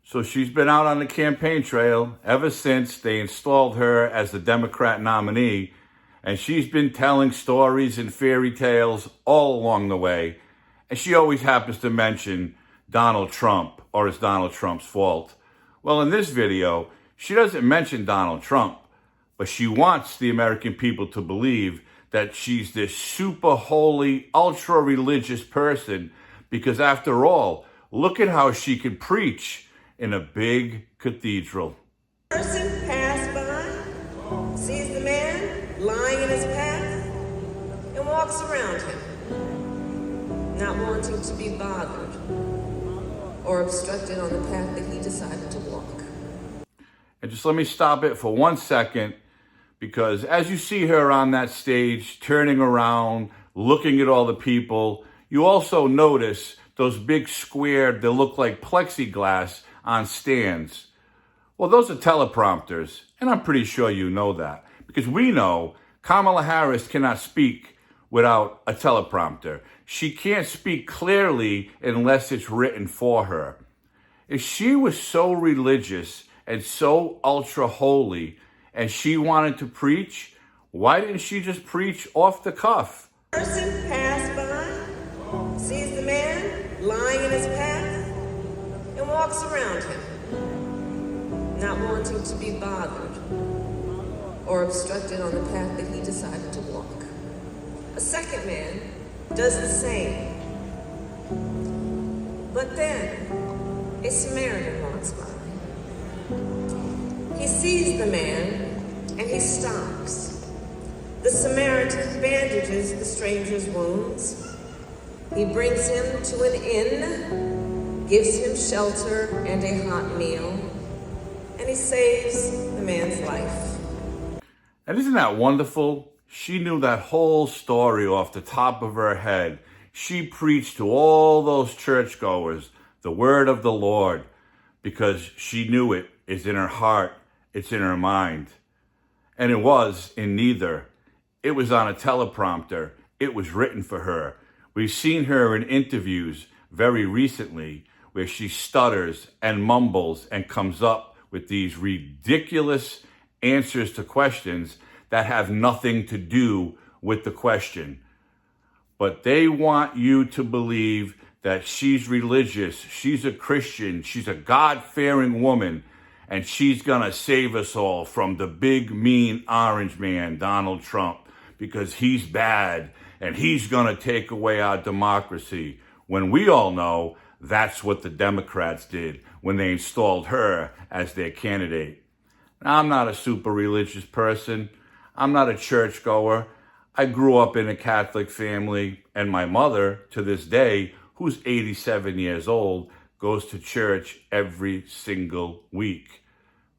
So she's been out on the campaign trail ever since they installed her as the Democrat nominee, and she's been telling stories and fairy tales all along the way, and she always happens to mention Donald Trump, or it's Donald Trump's fault. Well, in this video, she doesn't mention Donald Trump, but she wants the American people to believe that she's this super holy, ultra-religious person, because after all, look at how she can preach in a big cathedral. Person passed by, sees the man lying in his path, and walks around him, not wanting to be bothered or obstructed on the path that he decided to walk. And just let me stop it for 1 second, because as you see her on that stage, turning around, looking at all the people, you also notice those big square, they look like plexiglass on stands. Well, those are teleprompters, and I'm pretty sure you know that, because we know Kamala Harris cannot speak without a teleprompter. She can't speak clearly unless it's written for her. If she was so religious and so ultra holy, and she wanted to preach, why didn't she just preach off the cuff? Person passed by, sees the man lying in his path, and walks around him, not wanting to be bothered or obstructed on the path that he decided to walk. A second man does the same. But then a Samaritan walks by. He sees the man and he stops. The Samaritan bandages the stranger's wounds. He brings him to an inn, gives him shelter and a hot meal, and he saves the man's life. And isn't that wonderful? She knew that whole story off the top of her head. She preached to all those churchgoers the word of the Lord, because she knew it is in her heart, it's in her mind. And it was in neither. It was on a teleprompter. It was written for her. We've seen her in interviews very recently where she stutters and mumbles and comes up with these ridiculous answers to questions that have nothing to do with the question. But they want you to believe that she's religious, she's a Christian, she's a God-fearing woman, and she's gonna save us all from the big, mean orange man, Donald Trump, because he's bad and he's gonna take away our democracy, when we all know that's what the Democrats did when they installed her as their candidate. Now, I'm not a super religious person. I'm not a churchgoer. I grew up in a Catholic family, and my mother, to this day, who's 87 years old, goes to church every single week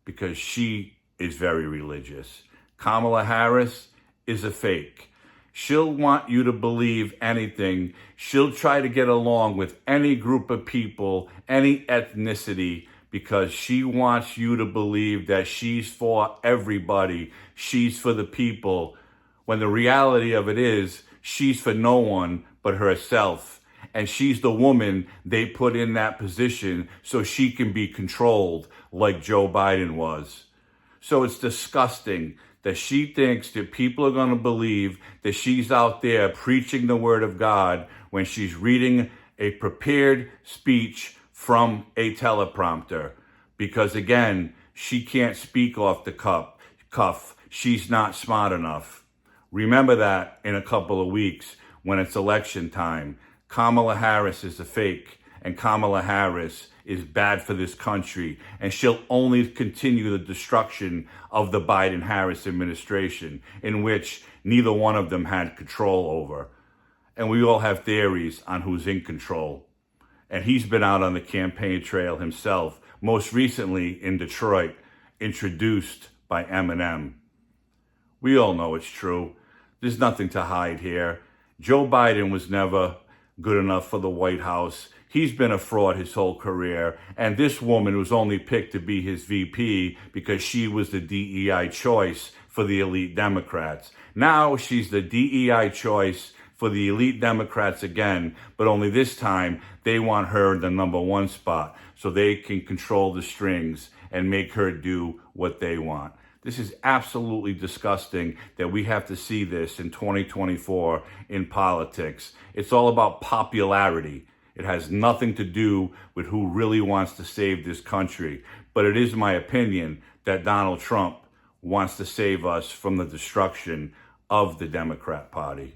because she is very religious. Kamala Harris is a fake. She'll want you to believe anything. She'll try to get along with any group of people, any ethnicity, because she wants you to believe that she's for everybody. She's for the people. When the reality of it is, she's for no one but herself. And she's the woman they put in that position so she can be controlled like Joe Biden was. So it's disgusting that she thinks that people are going to believe that she's out there preaching the word of God when she's reading a prepared speech from a teleprompter. Because again, she can't speak off the cuff. She's not smart enough. Remember that in a couple of weeks when it's election time. Kamala Harris is a fake, and Kamala Harris is bad for this country, and she'll only continue the destruction of the Biden-Harris administration, in which neither one of them had control over. And we all have theories on who's in control. And he's been out on the campaign trail himself, most recently in Detroit, introduced by Eminem. We all know it's true. There's nothing to hide here. Joe Biden was never good enough for the White House. He's been a fraud his whole career. And this woman was only picked to be his VP because she was the DEI choice for the elite Democrats. Now she's the DEI choice for the elite Democrats again, but only this time they want her in the number one spot so they can control the strings and make her do what they want. This is absolutely disgusting that we have to see this in 2024 in politics. It's all about popularity. It has nothing to do with who really wants to save this country. But it is my opinion that Donald Trump wants to save us from the destruction of the Democrat Party.